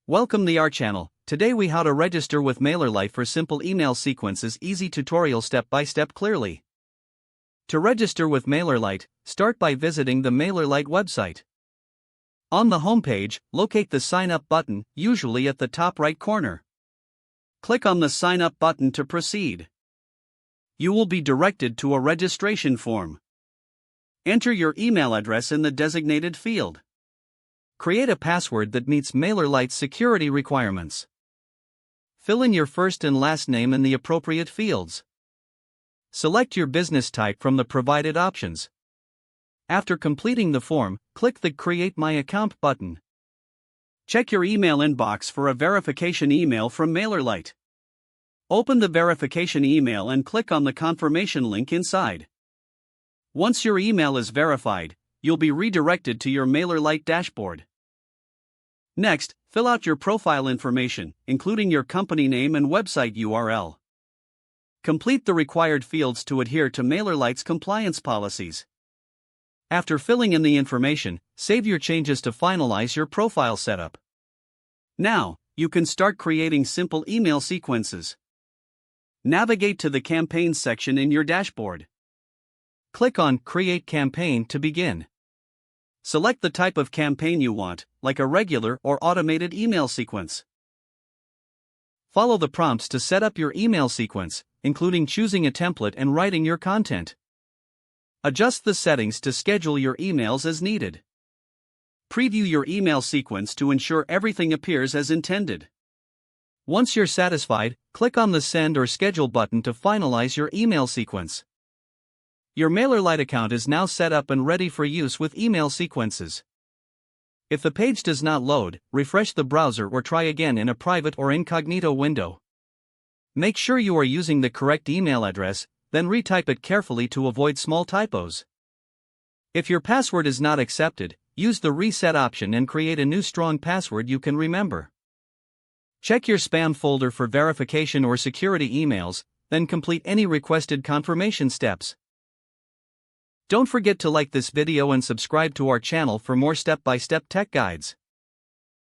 Welcome to our channel. Today we how to register with MailerLite for simple email sequences. Easy tutorial step by step clearly. To register with MailerLite, start by visiting the MailerLite website. On the homepage, locate the Sign Up button, usually at the top right corner. Click on the Sign Up button to proceed. You will be directed to a registration form. Enter your email address in the designated field. Create a password that meets MailerLite's security requirements. Fill in your first and last name in the appropriate fields. Select your business type from the provided options. After completing the form, click the Create My Account button. Check your email inbox for a verification email from MailerLite. Open the verification email and click on the confirmation link inside. Once your email is verified, you'll be redirected to your MailerLite dashboard. Next, fill out your profile information, including your company name and website URL. Complete the required fields to adhere to MailerLite's compliance policies. After filling in the information, save your changes to finalize your profile setup. Now, you can start creating simple email sequences. Navigate to the Campaigns section in your dashboard. Click on Create Campaign to begin. Select the type of campaign you want, like a regular or automated email sequence. Follow the prompts to set up your email sequence, including choosing a template and writing your content. Adjust the settings to schedule your emails as needed. Preview your email sequence to ensure everything appears as intended. Once you're satisfied, click on the Send or Schedule button to finalize your email sequence. Your MailerLite account is now set up and ready for use with email sequences. If the page does not load, refresh the browser or try again in a private or incognito window. Make sure you are using the correct email address, then retype it carefully to avoid small typos. If your password is not accepted, use the Reset option and create a new strong password you can remember. Check your spam folder for verification or security emails, then complete any requested confirmation steps. Don't forget to like this video and subscribe to our channel for more step-by-step tech guides.